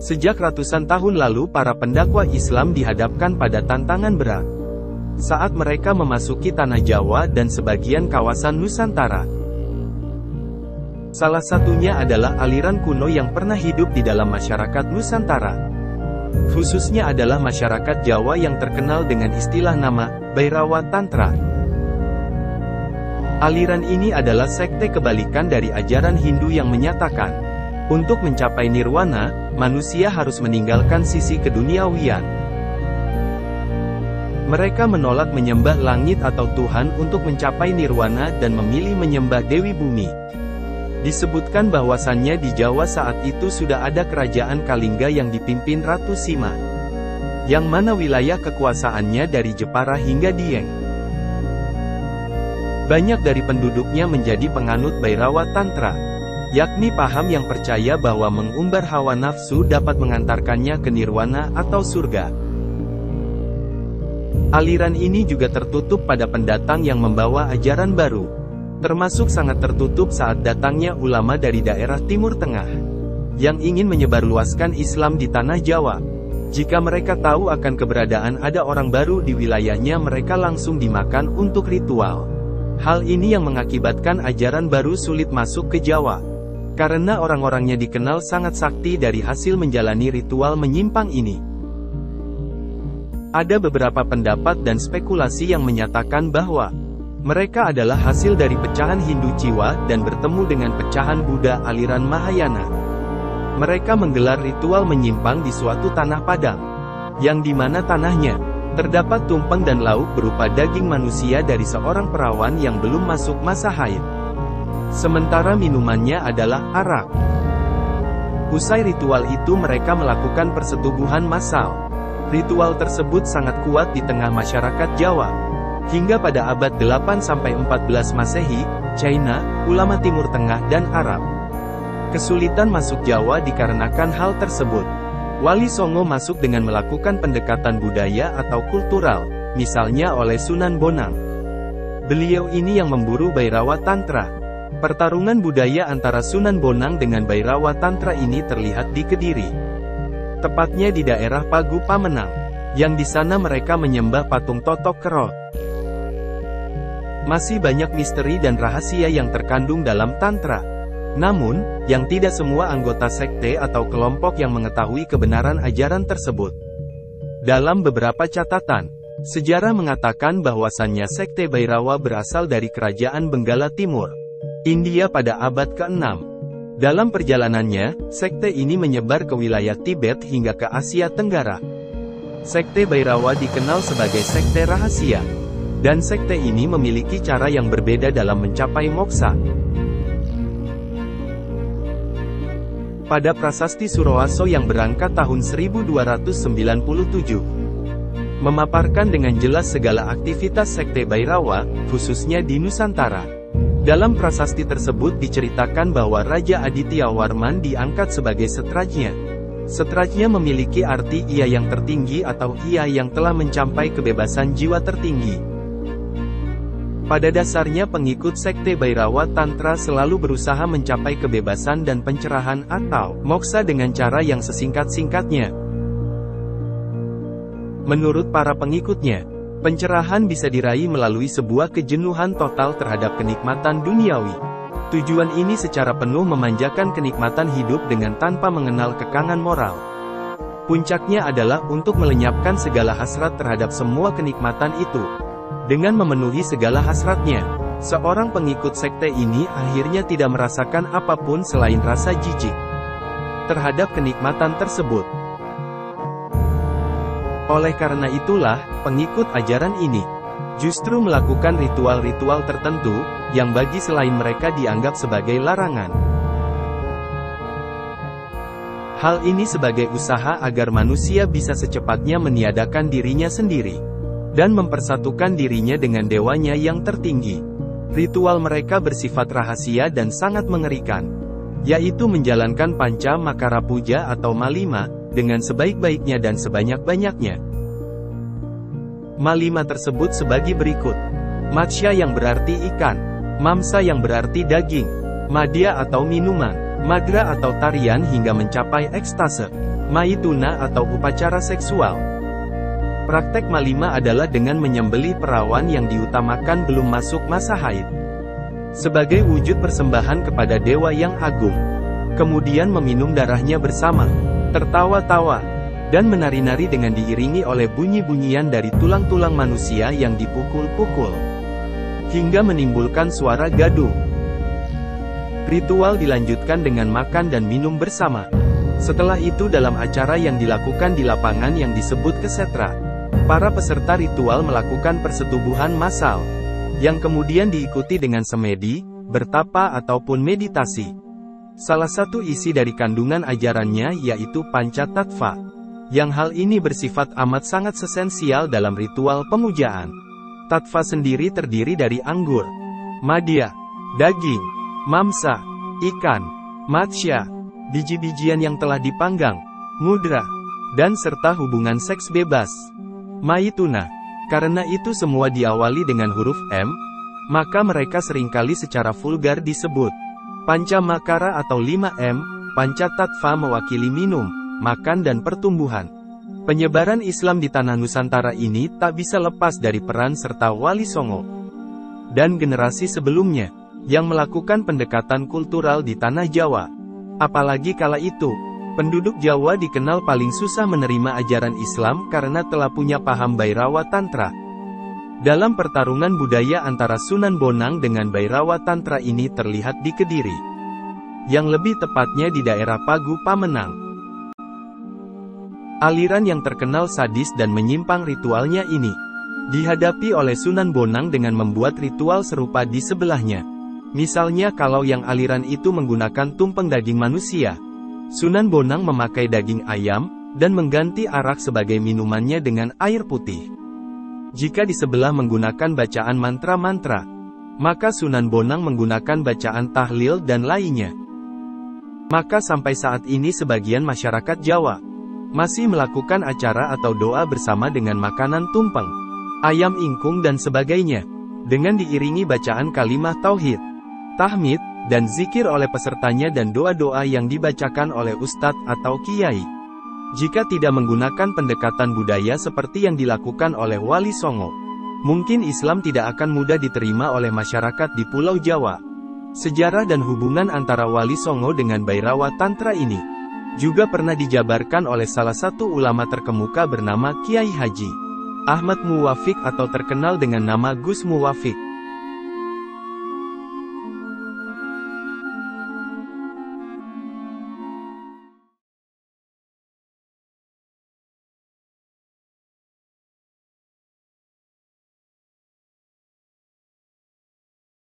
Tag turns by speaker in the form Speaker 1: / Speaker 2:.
Speaker 1: Sejak ratusan tahun lalu para pendakwa Islam dihadapkan pada tantangan berat saat mereka memasuki tanah Jawa dan sebagian kawasan Nusantara. Salah satunya adalah aliran kuno yang pernah hidup di dalam masyarakat Nusantara. Khususnya adalah masyarakat Jawa yang terkenal dengan istilah nama, Bhairawa Tantra. Aliran ini adalah sekte kebalikan dari ajaran Hindu yang menyatakan, untuk mencapai nirwana, manusia harus meninggalkan sisi keduniawian. Mereka menolak menyembah langit atau Tuhan untuk mencapai nirwana dan memilih menyembah Dewi Bumi. Disebutkan bahwasannya di Jawa saat itu sudah ada kerajaan Kalingga yang dipimpin Ratu Sima, yang mana wilayah kekuasaannya dari Jepara hingga Dieng. Banyak dari penduduknya menjadi penganut Bhairawa Tantra, yakni paham yang percaya bahwa mengumbar hawa nafsu dapat mengantarkannya ke nirwana atau surga. Aliran ini juga tertutup pada pendatang yang membawa ajaran baru, termasuk sangat tertutup saat datangnya ulama dari daerah Timur Tengah, yang ingin menyebarluaskan Islam di tanah Jawa. Jika mereka tahu akan keberadaan ada orang baru di wilayahnya, mereka langsung dimakan untuk ritual. Hal ini yang mengakibatkan ajaran baru sulit masuk ke Jawa, karena orang-orangnya dikenal sangat sakti dari hasil menjalani ritual menyimpang ini. Ada beberapa pendapat dan spekulasi yang menyatakan bahwa mereka adalah hasil dari pecahan Hindu Jiwa dan bertemu dengan pecahan Buddha aliran Mahayana. Mereka menggelar ritual menyimpang di suatu tanah padang, yang dimana tanahnya terdapat tumpeng dan lauk berupa daging manusia dari seorang perawan yang belum masuk masa haid. Sementara minumannya adalah arak. Usai ritual itu mereka melakukan persetubuhan massal. Ritual tersebut sangat kuat di tengah masyarakat Jawa. Hingga pada abad 8–14 Masehi, China, ulama Timur Tengah dan Arab kesulitan masuk Jawa dikarenakan hal tersebut. Wali Songo masuk dengan melakukan pendekatan budaya atau kultural, misalnya oleh Sunan Bonang. Beliau ini yang memburu Bhairawa Tantra. Pertarungan budaya antara Sunan Bonang dengan Bhairawa Tantra ini terlihat di Kediri, tepatnya di daerah Pagu Pamenang, yang di sana mereka menyembah patung Totok Kerot. Masih banyak misteri dan rahasia yang terkandung dalam Tantra. Namun, yang tidak semua anggota sekte atau kelompok yang mengetahui kebenaran ajaran tersebut. Dalam beberapa catatan, sejarah mengatakan bahwasannya sekte Bhairawa berasal dari kerajaan Benggala Timur, India pada abad ke-6. Dalam perjalanannya, sekte ini menyebar ke wilayah Tibet hingga ke Asia Tenggara. Sekte Bhairawa dikenal sebagai sekte rahasia. Dan sekte ini memiliki cara yang berbeda dalam mencapai moksa. Pada prasasti Surawaso yang berangkat tahun 1297, memaparkan dengan jelas segala aktivitas sekte Bhairawa, khususnya di Nusantara. Dalam prasasti tersebut diceritakan bahwa Raja Adityawarman diangkat sebagai setrajnya. Setrajnya memiliki arti ia yang tertinggi atau ia yang telah mencapai kebebasan jiwa tertinggi. Pada dasarnya pengikut sekte Bhairawa Tantra selalu berusaha mencapai kebebasan dan pencerahan atau moksa dengan cara yang sesingkat-singkatnya. Menurut para pengikutnya, pencerahan bisa diraih melalui sebuah kejenuhan total terhadap kenikmatan duniawi. Tujuan ini secara penuh memanjakan kenikmatan hidup dengan tanpa mengenal kekangan moral. Puncaknya adalah untuk melenyapkan segala hasrat terhadap semua kenikmatan itu. Dengan memenuhi segala hasratnya, seorang pengikut sekte ini akhirnya tidak merasakan apapun selain rasa jijik terhadap kenikmatan tersebut. Oleh karena itulah, pengikut ajaran ini justru melakukan ritual-ritual tertentu, yang bagi selain mereka dianggap sebagai larangan. Hal ini sebagai usaha agar manusia bisa secepatnya meniadakan dirinya sendiri dan mempersatukan dirinya dengan dewanya yang tertinggi. Ritual mereka bersifat rahasia dan sangat mengerikan, yaitu menjalankan Panca Makara Puja atau Malima, dengan sebaik-baiknya dan sebanyak-banyaknya. Malima tersebut sebagai berikut. Matsya yang berarti ikan, Mamsa yang berarti daging, Madya atau minuman, Madra atau tarian hingga mencapai ekstase. Maituna atau upacara seksual. Praktek malima adalah dengan menyembelih perawan yang diutamakan belum masuk masa haid, sebagai wujud persembahan kepada dewa yang agung. Kemudian meminum darahnya bersama, tertawa-tawa, dan menari-nari dengan diiringi oleh bunyi-bunyian dari tulang-tulang manusia yang dipukul-pukul, hingga menimbulkan suara gaduh. Ritual dilanjutkan dengan makan dan minum bersama. Setelah itu dalam acara yang dilakukan di lapangan yang disebut kesetra, para peserta ritual melakukan persetubuhan massal, yang kemudian diikuti dengan semedi, bertapa ataupun meditasi. Salah satu isi dari kandungan ajarannya yaitu Panca-tattva, yang hal ini bersifat amat sangat esensial dalam ritual pemujaan. Tattva sendiri terdiri dari anggur, madya, daging, mamsa, ikan, matsya, biji-bijian yang telah dipanggang, mudra, dan serta hubungan seks bebas, maituna. Karena itu semua diawali dengan huruf M, maka mereka seringkali secara vulgar disebut Pancamakara atau 5M. Panca-tattva mewakili minum, makan dan pertumbuhan. Penyebaran Islam di tanah Nusantara ini tak bisa lepas dari peran serta Wali Songo dan generasi sebelumnya, yang melakukan pendekatan kultural di tanah Jawa. Apalagi kala itu, penduduk Jawa dikenal paling susah menerima ajaran Islam karena telah punya paham Bhairawa Tantra. Dalam pertarungan budaya antara Sunan Bonang dengan Bhairawa Tantra ini terlihat di Kediri, yang lebih tepatnya di daerah Pagu Pamenang. Aliran yang terkenal sadis dan menyimpang ritualnya ini dihadapi oleh Sunan Bonang dengan membuat ritual serupa di sebelahnya. Misalnya kalau yang aliran itu menggunakan tumpeng daging manusia, Sunan Bonang memakai daging ayam, dan mengganti arak sebagai minumannya dengan air putih. Jika di sebelah menggunakan bacaan mantra-mantra, maka Sunan Bonang menggunakan bacaan tahlil dan lainnya. Maka sampai saat ini sebagian masyarakat Jawa masih melakukan acara atau doa bersama dengan makanan tumpeng, ayam ingkung dan sebagainya, dengan diiringi bacaan kalimat tauhid, tahmid, dan zikir oleh pesertanya dan doa-doa yang dibacakan oleh ustadz atau kiai. Jika tidak menggunakan pendekatan budaya seperti yang dilakukan oleh Wali Songo, mungkin Islam tidak akan mudah diterima oleh masyarakat di Pulau Jawa. Sejarah dan hubungan antara Wali Songo dengan Bhairawa Tantra ini juga pernah dijabarkan oleh salah satu ulama terkemuka bernama Kiai Haji Ahmad Muwafiq atau terkenal dengan nama Gus Muwafiq.